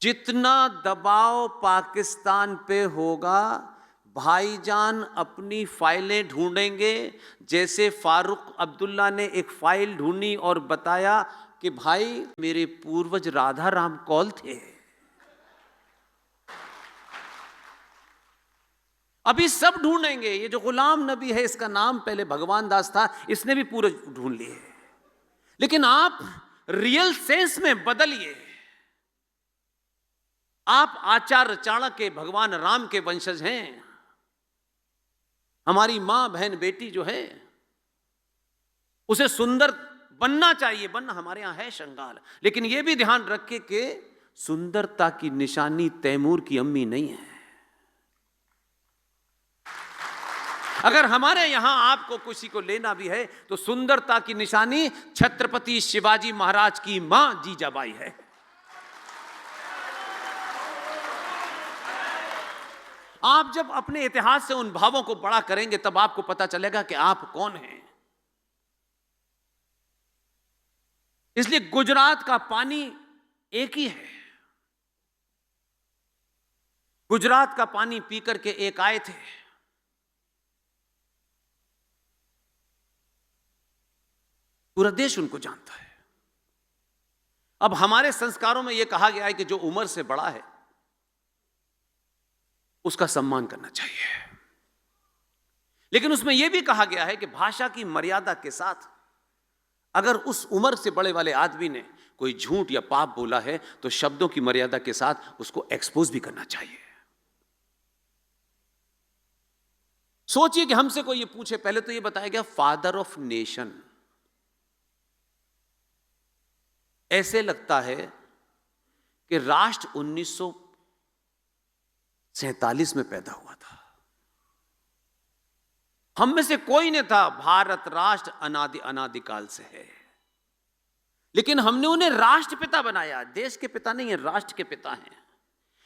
जितना दबाव पाकिस्तान पे होगा, भाईजान अपनी फाइलें ढूंढेंगे। जैसे फारूक अब्दुल्ला ने एक फाइल ढूंढी और बताया कि भाई मेरे पूर्वज राधा राम कौल थे। अभी सब ढूंढेंगे। ये जो गुलाम नबी है, इसका नाम पहले भगवान दास था, इसने भी पूरे ढूंढ लिए। लेकिन आप रियल सेंस में बदलिए। आप आचार्य चाणक्य भगवान राम के वंशज हैं। हमारी मां बहन बेटी जो है उसे सुंदर बनना चाहिए, बनना हमारे यहां है श्रृंगार। लेकिन यह भी ध्यान रखे कि सुंदरता की निशानी तैमूर की अम्मी नहीं है। अगर हमारे यहां आपको किसी को लेना भी है तो सुंदरता की निशानी छत्रपति शिवाजी महाराज की मां जीजाबाई है। आप जब अपने इतिहास से उन भावों को बड़ा करेंगे तब आपको पता चलेगा कि आप कौन हैं। इसलिए गुजरात का पानी एक ही है। गुजरात का पानी पीकर के एक आए थे। पूरा देश उनको जानता है। अब हमारे संस्कारों में यह कहा गया है कि जो उम्र से बड़ा है उसका सम्मान करना चाहिए। लेकिन उसमें यह भी कहा गया है कि भाषा की मर्यादा के साथ अगर उस उम्र से बड़े वाले आदमी ने कोई झूठ या पाप बोला है तो शब्दों की मर्यादा के साथ उसको एक्सपोज भी करना चाहिए। सोचिए कि हमसे कोई ये पूछे, पहले तो ये बताया गया फादर ऑफ नेशन। ऐसे लगता है कि राष्ट्र 1947 में पैदा हुआ था। हम में से कोई नहीं था। भारत राष्ट्र अनादिकाल से है, लेकिन हमने उन्हें राष्ट्रपिता बनाया। देश के पिता नहीं है, राष्ट्र के पिता हैं।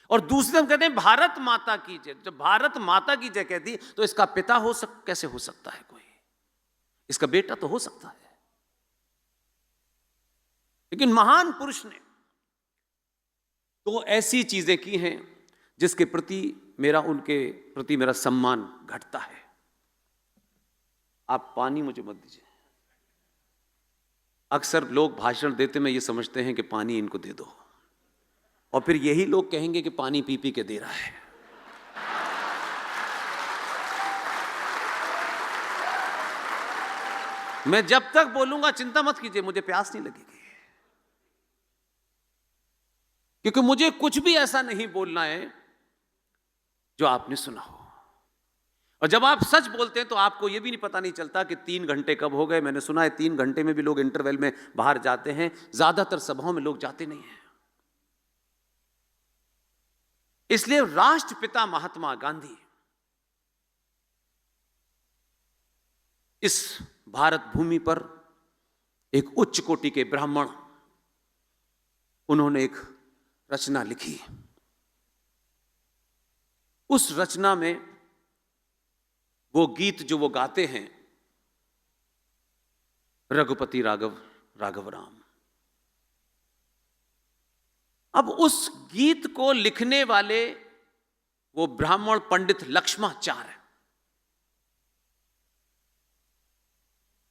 और दूसरे हम कहते हैं भारत माता की जय। जब भारत माता की जय कहती तो इसका पिता कैसे हो सकता है कोई? इसका बेटा तो हो सकता है। लेकिन महान पुरुष ने तो ऐसी चीजें की हैं जिसके प्रति उनके प्रति मेरा सम्मान घटता है। आप पानी मुझे मत दीजिए। अक्सर लोग भाषण देते में ये समझते हैं कि पानी इनको दे दो, और फिर यही लोग कहेंगे कि पानी पी पी के दे रहा है। मैं जब तक बोलूंगा चिंता मत कीजिए, मुझे प्यास नहीं लगेगी, क्योंकि मुझे कुछ भी ऐसा नहीं बोलना है जो आपने सुना हो। और जब आप सच बोलते हैं तो आपको यह भी पता नहीं चलता कि 3 घंटे कब हो गए। मैंने सुना है 3 घंटे में भी लोग इंटरवल में बाहर जाते हैं। ज्यादातर सभाओं में लोग जाते नहीं हैं। इसलिए राष्ट्रपिता महात्मा गांधी इस भारत भूमि पर एक उच्च कोटि के ब्राह्मण, उन्होंने एक रचना लिखी। उस रचना में वो गीत जो वो गाते हैं, रघुपति राघव राम। अब उस गीत को लिखने वाले वो ब्राह्मण पंडित लक्ष्माचार्य हैं।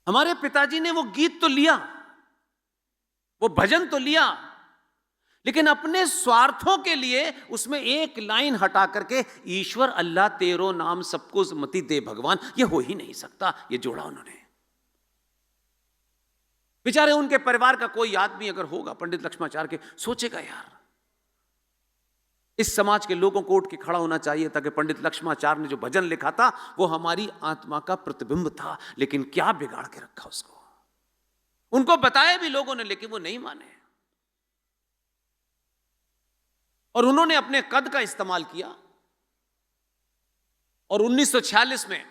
हमारे पिताजी ने वो गीत तो लिया, वो भजन तो लिया, लेकिन अपने स्वार्थों के लिए उसमें एक लाइन हटा करके ईश्वर अल्लाह तेरो नाम सबको मति दे भगवान, ये हो ही नहीं सकता, ये जोड़ा उन्होंने। बेचारे उनके परिवार का कोई आदमी अगर होगा पंडित लक्ष्माचार्य के, सोचेगा यार इस समाज के लोगों को उठ के खड़ा होना चाहिए था कि पंडित लक्ष्माचार्य ने जो भजन लिखा था वो हमारी आत्मा का प्रतिबिंब था, लेकिन क्या बिगाड़ के रखा उसको। उनको बताया भी लोगों ने, लेकिन वो नहीं माने। और उन्होंने अपने कद का इस्तेमाल किया और 1946 में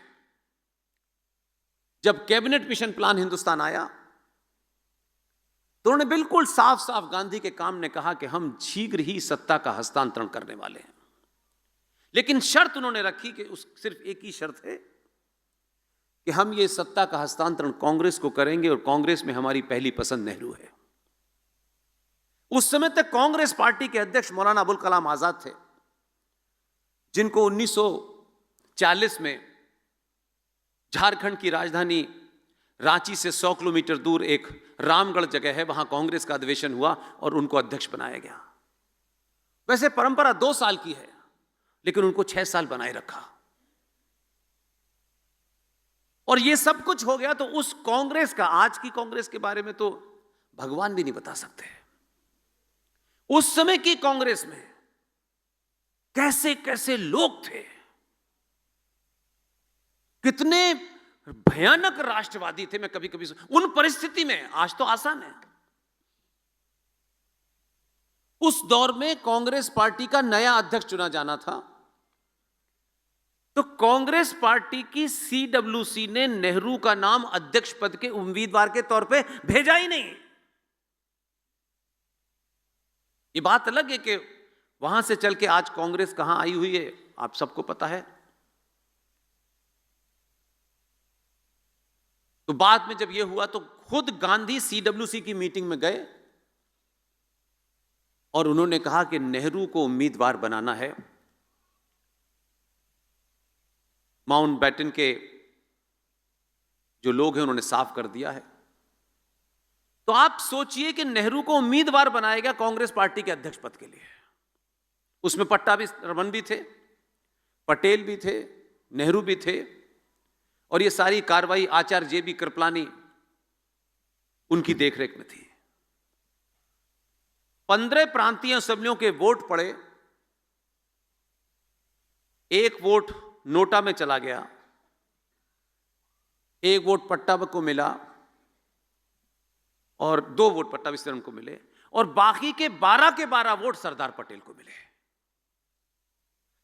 जब कैबिनेट मिशन प्लान हिंदुस्तान आया तो उन्होंने बिल्कुल साफ साफ गांधी के काम ने कहा कि हम शीघ्र ही सत्ता का हस्तांतरण करने वाले हैं। लेकिन शर्त उन्होंने रखी कि सिर्फ एक ही शर्त है कि हम ये सत्ता का हस्तांतरण कांग्रेस को करेंगे और कांग्रेस में हमारी पहली पसंद नेहरू है। उस समय तक कांग्रेस पार्टी के अध्यक्ष मौलाना अबुल कलाम आजाद थे, जिनको 1940 में झारखंड की राजधानी रांची से 100 किलोमीटर दूर एक रामगढ़ जगह है, वहां कांग्रेस का अधिवेशन हुआ और उनको अध्यक्ष बनाया गया। वैसे परंपरा 2 साल की है, लेकिन उनको 6 साल बनाए रखा। और ये सब कुछ हो गया तो उस कांग्रेस का, आज की कांग्रेस के बारे में तो भगवान भी नहीं बता सकते। उस समय की कांग्रेस में कैसे कैसे लोग थे, कितने भयानक राष्ट्रवादी थे। मैं कभी कभी उन परिस्थिति में, आज तो आसान है, उस दौर में कांग्रेस पार्टी का नया अध्यक्ष चुना जाना था, तो कांग्रेस पार्टी की सीडब्ल्यूसी ने नेहरू का नाम अध्यक्ष पद के उम्मीदवार के तौर पे भेजा ही नहीं। ये बात अलग है कि वहां से चल के आज कांग्रेस कहां आई हुई है, आप सबको पता है। तो बाद में जब यह हुआ तो खुद गांधी सीडब्ल्यूसी की मीटिंग में गए और उन्होंने कहा कि नेहरू को उम्मीदवार बनाना है। माउंटबेटन के जो लोग हैं उन्होंने साफ कर दिया है। तो आप सोचिए कि नेहरू को उम्मीदवार बनाया गया कांग्रेस पार्टी के अध्यक्ष पद के लिए। उसमें पट्टाभी रमन भी थे, पटेल भी थे, नेहरू भी थे, और ये सारी कार्रवाई आचार्य जे.बी. कृपलानी उनकी देखरेख में थी। 15 प्रांतीय असेंबलियों के वोट पड़े, एक वोट नोटा में चला गया, एक वोट पट्टाभ को मिला और 2 वोट पट्टाभिश्रम को मिले, और बाकी के 12 के 12 वोट सरदार पटेल को मिले।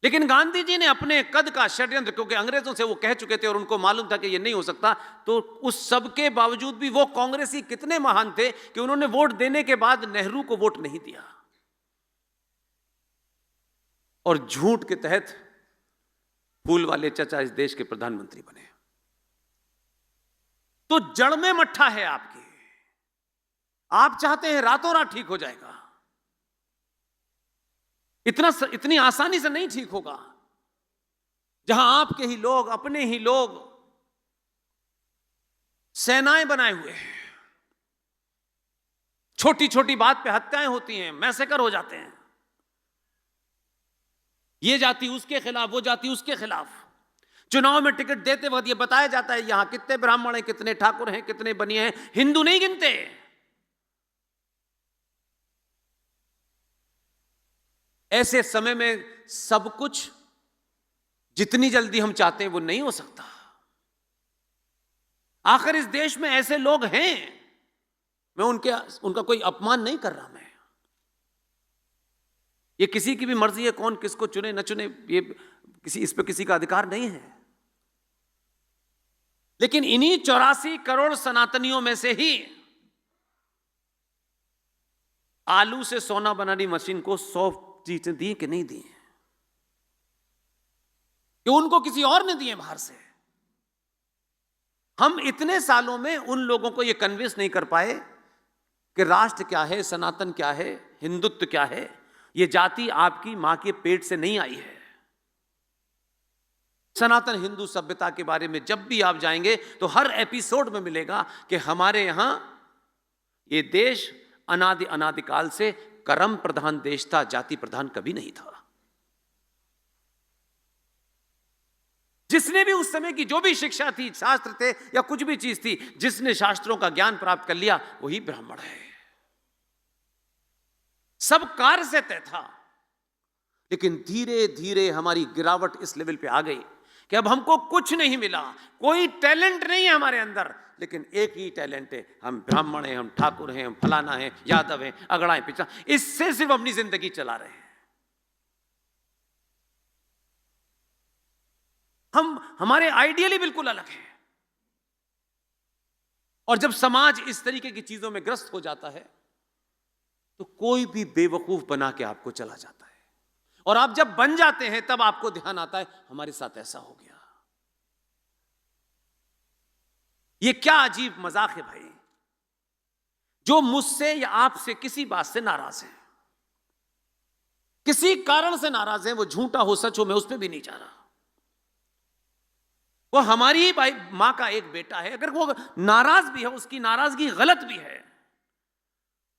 लेकिन गांधी जी ने अपने कद का षड्यंत्र, क्योंकि अंग्रेजों से वो कह चुके थे और उनको मालूम था कि ये नहीं हो सकता, तो उस सब के बावजूद भी वो कांग्रेसी कितने महान थे कि उन्होंने वोट देने के बाद नेहरू को वोट नहीं दिया और झूठ के तहत फूल वाले चचा इस देश के प्रधानमंत्री बने। तो जड़ में मट्ठा है आपकी। आप चाहते हैं रातों रात ठीक हो जाएगा, इतनी आसानी से नहीं ठीक होगा। जहां आपके ही लोग, अपने ही लोग सेनाएं बनाए हुए हैं, छोटी छोटी बात पे हत्याएं होती हैं, मैसेकर हो जाते हैं, ये जाति उसके खिलाफ, वो जाति उसके खिलाफ। चुनाव में टिकट देते वक्त ये बताया जाता है यहां कितने ब्राह्मण हैं, कितने ठाकुर हैं, कितने बनिए हैं, हिंदू नहीं गिनते। ऐसे समय में सब कुछ जितनी जल्दी हम चाहते हैं वो नहीं हो सकता। आखिर इस देश में ऐसे लोग हैं, मैं उनका कोई अपमान नहीं कर रहा। मैं ये किसी की भी मर्जी है, कौन किसको चुने न चुने, ये इस पे किसी का अधिकार नहीं है। लेकिन इन्हीं 84 करोड़ सनातनियों में से ही आलू से सोना बनाने मशीन को 100 चीजें दी कि नहीं दी, कि उनको किसी और ने दिए बाहर से। हम इतने सालों में उन लोगों को यह कन्विंस नहीं कर पाए कि राष्ट्र क्या है, सनातन क्या है, हिंदुत्व क्या है। यह जाति आपकी मां के पेट से नहीं आई है। सनातन हिंदू सभ्यता के बारे में जब भी आप जाएंगे तो हर एपिसोड में मिलेगा कि हमारे यहां यह देश अनादिकाल से कर्म प्रधान देश था, जाति प्रधान कभी नहीं था। जिसने भी उस समय की जो भी शिक्षा थी, शास्त्र थे या कुछ भी चीज थी, जिसने शास्त्रों का ज्ञान प्राप्त कर लिया वही ब्राह्मण है। सब कार्य से तय था। लेकिन धीरे धीरे हमारी गिरावट इस लेवल पे आ गई कि अब हमको कुछ नहीं मिला, कोई टैलेंट नहीं है हमारे अंदर, लेकिन एक ही टैलेंट है, हम ब्राह्मण हैं, हम ठाकुर हैं, हम फलाना हैं, यादव हैं, अगड़ा हैं, पिछड़ा, इससे सिर्फ अपनी जिंदगी चला रहे हैं। हमारे आइडियली बिल्कुल अलग है। और जब समाज इस तरीके की चीजों में ग्रस्त हो जाता है तो कोई भी बेवकूफ बना के आपको चला जाता है, और आप जब बन जाते हैं तब आपको ध्यान आता है हमारे साथ ऐसा हो गया। ये क्या अजीब मजाक है भाई। जो मुझसे या आपसे किसी बात से नाराज है, किसी कारण से नाराज है, वो झूठा हो सच हो, मैं उस पर भी नहीं जा रहा। वो हमारी ही भाई मां का एक बेटा है, अगर वो नाराज भी है, उसकी नाराजगी गलत भी है,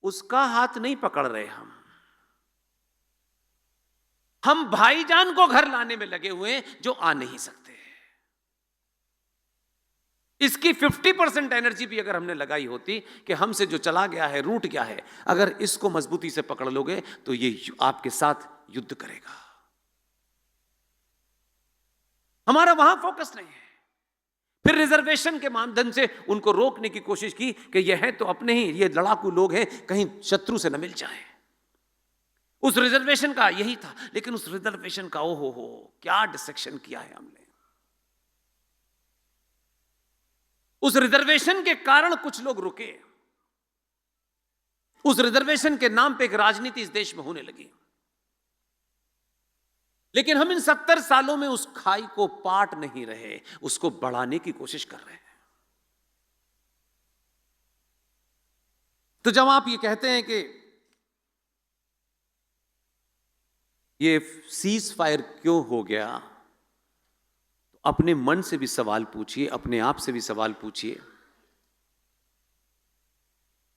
उसका हाथ नहीं पकड़ रहे हम भाईजान को घर लाने में लगे हुए हैं जो आ नहीं सकते। इसकी 50% एनर्जी भी अगर हमने लगाई होती कि हमसे जो चला गया है, रूठ गया है, अगर इसको मजबूती से पकड़ लोगे तो ये आपके साथ युद्ध करेगा। हमारा वहां फोकस नहीं है। फिर रिजर्वेशन के माध्यम से उनको रोकने की कोशिश की कि यह है तो अपने ही, ये लड़ाकू लोग हैं, कहीं शत्रु से न मिल जाए। उस रिजर्वेशन का यही था, लेकिन उस रिजर्वेशन का ओहो हो क्या डिसेक्शन किया है हमने। उस रिजर्वेशन के कारण कुछ लोग रुके, उस रिजर्वेशन के नाम पे एक राजनीति इस देश में होने लगी, लेकिन हम इन 70 सालों में उस खाई को पाट नहीं रहे, उसको बढ़ाने की कोशिश कर रहे हैं। तो जब आप ये कहते हैं कि ये सीज फायर क्यों हो गया, तो अपने मन से भी सवाल पूछिए, अपने आप से भी सवाल पूछिए,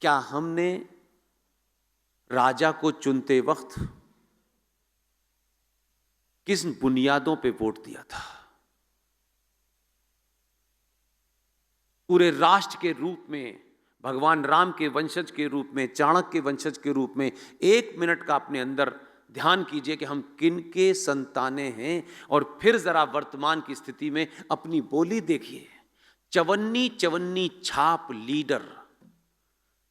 क्या हमने राजा को चुनते वक्त किस बुनियादों पे वोट दिया था? पूरे राष्ट्र के रूप में, भगवान राम के वंशज के रूप में, चाणक्य के वंशज के रूप में 1 मिनट का अपने अंदर ध्यान कीजिए कि हम किन के संताने हैं, और फिर जरा वर्तमान की स्थिति में अपनी बोली देखिए। चवन्नी चवन्नी छाप लीडर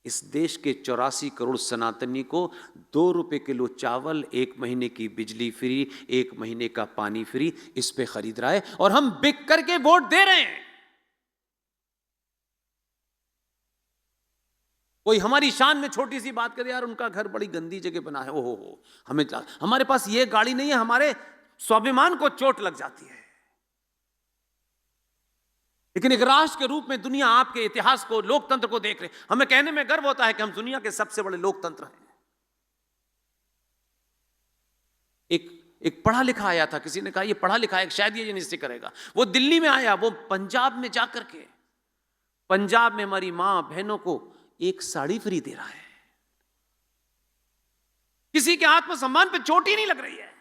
इस देश के 84 करोड़ सनातनी को 2 रुपए किलो चावल, 1 महीने की बिजली फ्री, 1 महीने का पानी फ्री, इस पे खरीद रहा है, और हम बिक करके वोट दे रहे हैं। कोई हमारी शान में छोटी सी बात करे, यार उनका घर बड़ी गंदी जगह बना है, ओहो हो, हमारे पास ये गाड़ी नहीं है, हमारे स्वाभिमान को चोट लग जाती है। लेकिन एक राष्ट्र के रूप में दुनिया आपके इतिहास को, लोकतंत्र को देख रहे, हमें कहने में गर्व होता है कि हम दुनिया के सबसे बड़े लोकतंत्र हैं। एक पढ़ा लिखा आया था, किसी ने कहा ये पढ़ा लिखा है, शायद ये निश्चय करेगा। वो दिल्ली में आया, वो पंजाब में जाकर के, पंजाब में हमारी मां बहनों को 1 साड़ी फ्री दे रहा है। किसी के आत्मसम्मान पे चोट ही नहीं लग रही है,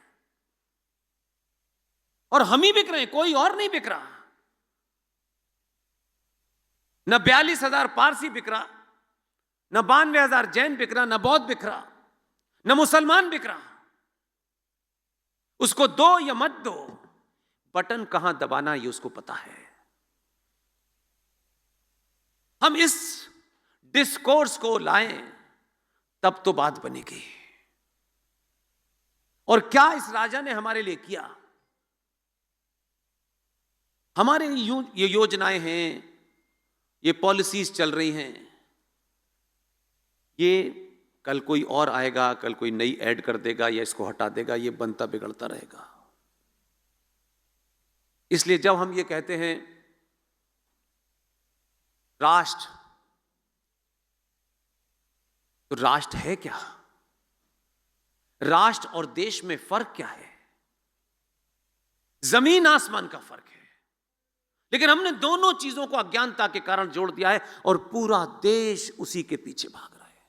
और हम ही बिक रहे हैं, कोई और नहीं बिक रहा। न 42,000 पारसी बिक रहा, न 92,000 जैन बिक रहा, न बौद्ध बिक रहा, न मुसलमान बिक रहा। उसको दो या मत दो, बटन कहां दबाना ये उसको पता है। हम इस डिस्कोर्स को लाएं तब तो बात बनेगी। और क्या इस राजा ने हमारे लिए किया? हमारे ये योजनाएं हैं, ये पॉलिसीज चल रही हैं, ये कल कोई और आएगा, कल कोई नई ऐड कर देगा या इसको हटा देगा, ये बनता बिगड़ता रहेगा। इसलिए जब हम ये कहते हैं राष्ट्र, तो राष्ट्र है क्या? राष्ट्र और देश में फर्क क्या है? जमीन आसमान का फर्क है। लेकिन हमने दोनों चीजों को अज्ञानता के कारण जोड़ दिया है, और पूरा देश उसी के पीछे भाग रहा है।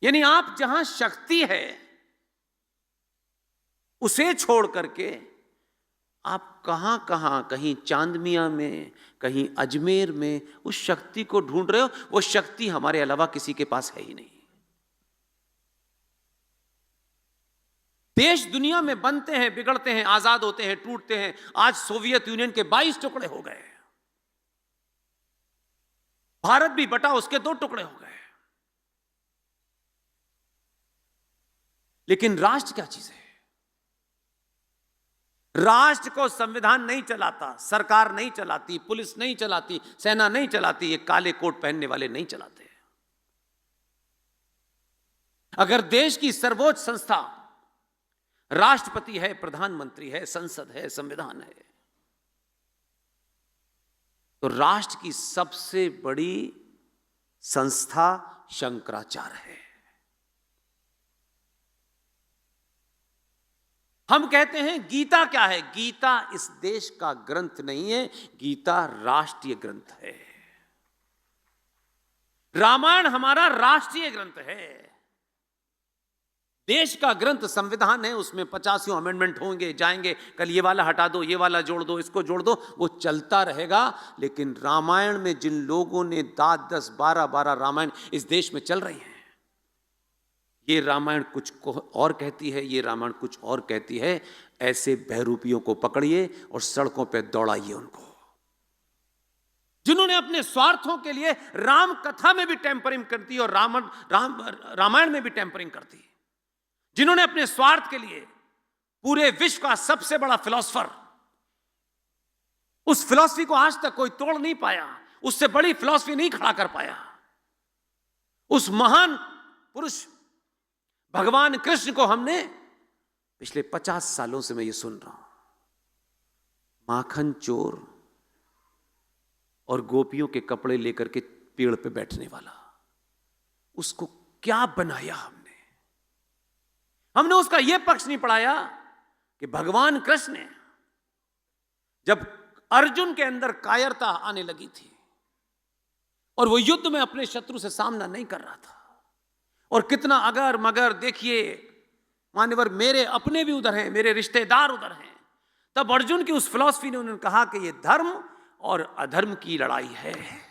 यानी आप जहां शक्ति है उसे छोड़ करके आप कहां कहां, कहीं चांदमिया में, कहीं अजमेर में उस शक्ति को ढूंढ रहे हो। वो शक्ति हमारे अलावा किसी के पास है ही नहीं। देश दुनिया में बनते हैं, बिगड़ते हैं, आजाद होते हैं, टूटते हैं। आज सोवियत यूनियन के 22 टुकड़े हो गए, भारत भी बटा, उसके 2 टुकड़े हो गए। लेकिन राष्ट्र क्या चीज है? राष्ट्र को संविधान नहीं चलाता, सरकार नहीं चलाती, पुलिस नहीं चलाती, सेना नहीं चलाती, ये काले कोट पहनने वाले नहीं चलाते। अगर देश की सर्वोच्च संस्था राष्ट्रपति है, प्रधानमंत्री है, संसद है, संविधान है, तो राष्ट्र की सबसे बड़ी संस्था शंकराचार्य है। हम कहते हैं गीता क्या है? गीता इस देश का ग्रंथ नहीं है, गीता राष्ट्रीय ग्रंथ है। रामायण हमारा राष्ट्रीय ग्रंथ है, देश का ग्रंथ संविधान है। उसमें 50 अमेंडमेंट होंगे, जाएंगे, कल ये वाला हटा दो, ये वाला जोड़ दो, इसको जोड़ दो, वो चलता रहेगा। लेकिन रामायण में जिन लोगों ने 10, 12 रामायण इस देश में चल रही हैं, ये रामायण कुछ और कहती है, ये रामायण कुछ और कहती है। ऐसे बहरूपियों को पकड़िए और सड़कों पे दौड़ाइए उनको, जिन्होंने अपने स्वार्थों के लिए राम कथा में भी टेम्परिंग करती और रामायण में भी टेम्परिंग करती, जिन्होंने अपने स्वार्थ के लिए पूरे विश्व का सबसे बड़ा फिलॉसफर, उस फिलॉसफी को आज तक कोई तोड़ नहीं पाया, उससे बड़ी फिलॉसफी नहीं खड़ा कर पाया, उस महान पुरुष भगवान कृष्ण को हमने पिछले 50 सालों से मैं ये सुन रहा हूं, माखन चोर और गोपियों के कपड़े लेकर के पेड़ पे बैठने वाला, उसको क्या बनाया हमने उसका यह पक्ष नहीं पढ़ाया कि भगवान कृष्ण ने जब अर्जुन के अंदर कायरता आने लगी थी और वो युद्ध में अपने शत्रु से सामना नहीं कर रहा था, और कितना अगर मगर, देखिए मान्यवर मेरे अपने भी उधर हैं, मेरे रिश्तेदार उधर हैं, तब अर्जुन की उस फिलॉसफी ने उन्होंने कहा कि ये धर्म और अधर्म की लड़ाई है,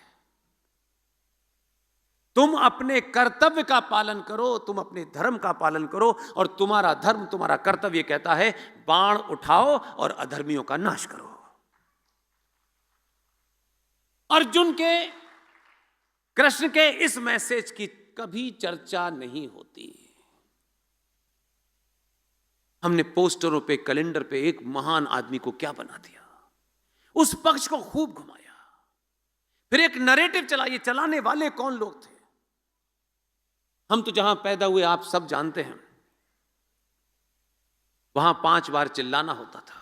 तुम अपने कर्तव्य का पालन करो, तुम अपने धर्म का पालन करो, और तुम्हारा धर्म, तुम्हारा कर्तव्य कहता है बाण उठाओ और अधर्मियों का नाश करो। अर्जुन के, कृष्ण के इस मैसेज की कभी चर्चा नहीं होती। हमने पोस्टरों पे, कैलेंडर पे एक महान आदमी को क्या बना दिया, उस पक्ष को खूब घुमाया, फिर एक नरेटिव चलाइए। चलाने वाले कौन लोग थे? हम तो जहां पैदा हुए आप सब जानते हैं, वहां 5 बार चिल्लाना होता था,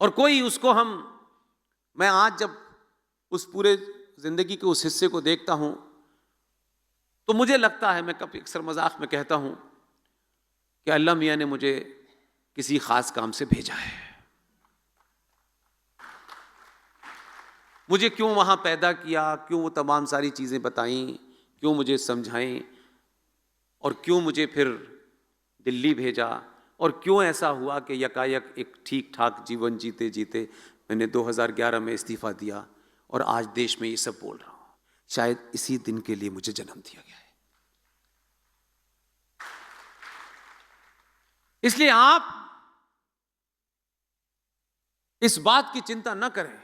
और कोई उसको मैं आज जब उस पूरे जिंदगी के उस हिस्से को देखता हूं तो मुझे लगता है, मैं कभी अक्सर मजाक में कहता हूं कि अल्लाह मियां ने मुझे किसी खास काम से भेजा है। मुझे क्यों वहां पैदा किया, क्यों वो तमाम सारी चीजें बताई, क्यों मुझे समझाएं, और क्यों मुझे फिर दिल्ली भेजा, और क्यों ऐसा हुआ कि यकायक एक ठीक ठाक जीवन जीते जीते मैंने 2011 में इस्तीफा दिया और आज देश में ये सब बोल रहा हूं। शायद इसी दिन के लिए मुझे जन्म दिया गया है। इसलिए आप इस बात की चिंता न करें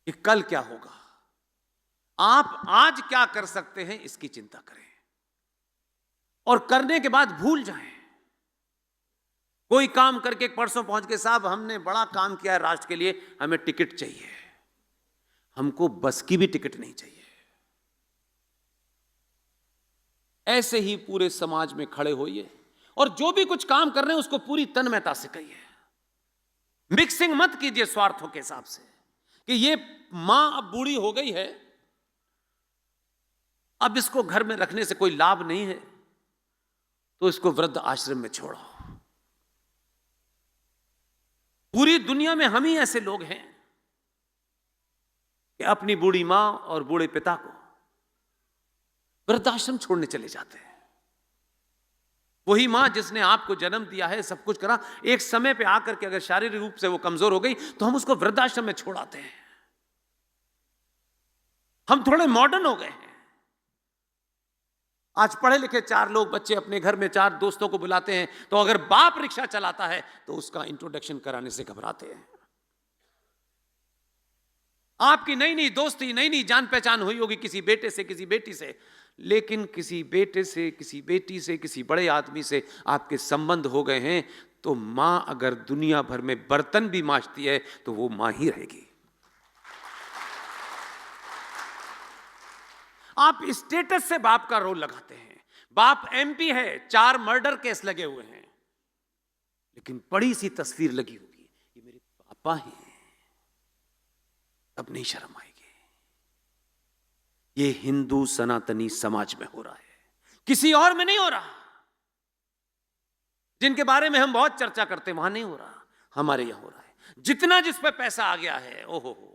कि कल क्या होगा, आप आज क्या कर सकते हैं इसकी चिंता करें, और करने के बाद भूल जाएं। कोई काम करके परसों पहुंच के, साहब हमने बड़ा काम किया है राष्ट्र के लिए, हमें टिकट चाहिए। हमको बस की भी टिकट नहीं चाहिए। ऐसे ही पूरे समाज में खड़े होइए, और जो भी कुछ काम कर रहे हैं उसको पूरी तन्मयता से कहिए। मिक्सिंग मत कीजिए स्वार्थों के हिसाब से कि ये मां अब बूढ़ी हो गई है, अब इसको घर में रखने से कोई लाभ नहीं है, तो इसको वृद्ध आश्रम में छोड़ो। पूरी दुनिया में हम ही ऐसे लोग हैं कि अपनी बूढ़ी मां और बूढ़े पिता को वृद्धाश्रम छोड़ने चले जाते हैं। वही मां जिसने आपको जन्म दिया है, सब कुछ करा, एक समय पे आकर के अगर शारीरिक रूप से वो कमजोर हो गई तो हम उसको वृद्धाश्रम में छोड़ आते हैं। हम थोड़े मॉडर्न हो गए हैं। आज पढ़े लिखे 4 लोग बच्चे अपने घर में 4 दोस्तों को बुलाते हैं, तो अगर बाप रिक्शा चलाता है तो उसका इंट्रोडक्शन कराने से घबराते हैं। आपकी नई नई दोस्ती, नई नई जान पहचान हुई होगी किसी बेटे से, किसी बेटी से, लेकिन किसी बेटे से, किसी बेटी से, किसी बड़े आदमी से आपके संबंध हो गए हैं, तो मां अगर दुनिया भर में बर्तन भी मांजती है तो वो मां ही रहेगी। आप स्टेटस से बाप का रोल लगाते हैं। बाप एमपी है, 4 मर्डर केस लगे हुए हैं, लेकिन बड़ी सी तस्वीर लगी होगी, ये मेरे पापा हैं, अब नहीं शर्म आएगी। ये हिंदू सनातनी समाज में हो रहा है, किसी और में नहीं हो रहा। जिनके बारे में हम बहुत चर्चा करते हैं वहां नहीं हो रहा, हमारे यहां हो रहा है। जितना जिस पे पैसा आ गया है, ओहो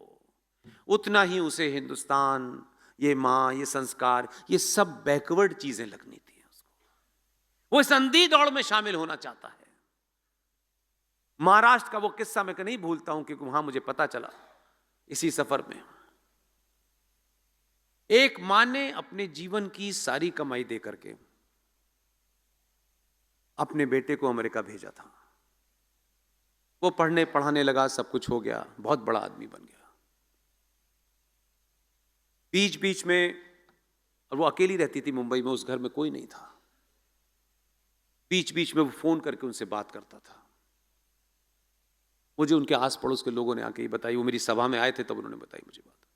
उतना ही उसे हिंदुस्तान, ये मां, ये संस्कार, ये सब बैकवर्ड चीजें लगनी थी उसको। वो इस अंधी दौड़ में शामिल होना चाहता है। महाराष्ट्र का वो किस्सा मैं नहीं भूलता हूं, क्योंकि वहां मुझे पता चला इसी सफर में। एक मां ने अपने जीवन की सारी कमाई दे करके अपने बेटे को अमेरिका भेजा था। वो पढ़ने पढ़ाने लगा, सब कुछ हो गया, बहुत बड़ा आदमी बन गया। बीच बीच में, और वो अकेली रहती थी मुंबई में, उस घर में कोई नहीं था। बीच बीच में वो फोन करके उनसे बात करता था। मुझे उनके आस पड़ोस के लोगों ने आके ही बताई, वो मेरी सभा में आए थे तब उन्होंने बताई मुझे बात।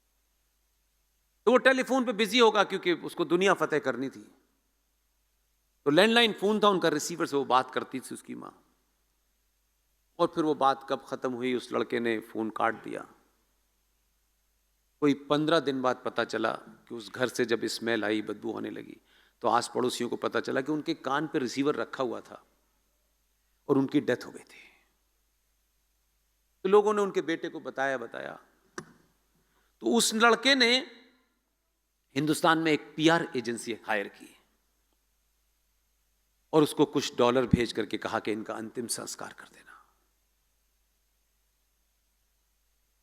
तो वो टेलीफोन पे बिजी होगा क्योंकि उसको दुनिया फतेह करनी थी। तो लैंडलाइन फोन था उनका, रिसीवर से वो बात करती थी उसकी मां। और फिर वो बात कब खत्म हुई, उस लड़के ने फोन काट दिया। कोई 15 दिन बाद पता चला कि उस घर से जब स्मेल आई, बदबू होने लगी, तो आस पड़ोसियों को पता चला कि उनके कान पे रिसीवर रखा हुआ था और उनकी डेथ हो गई थी। तो लोगों ने उनके बेटे को बताया। तो उस लड़के ने हिंदुस्तान में एक पीआर एजेंसी हायर की और उसको कुछ डॉलर भेज करके कहा कि इनका अंतिम संस्कार कर देना।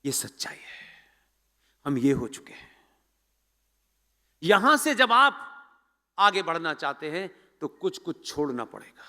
ये सच्चाई है, हम ये हो चुके हैं। यहां से जब आप आगे बढ़ना चाहते हैं तो कुछ कुछ छोड़ना पड़ेगा।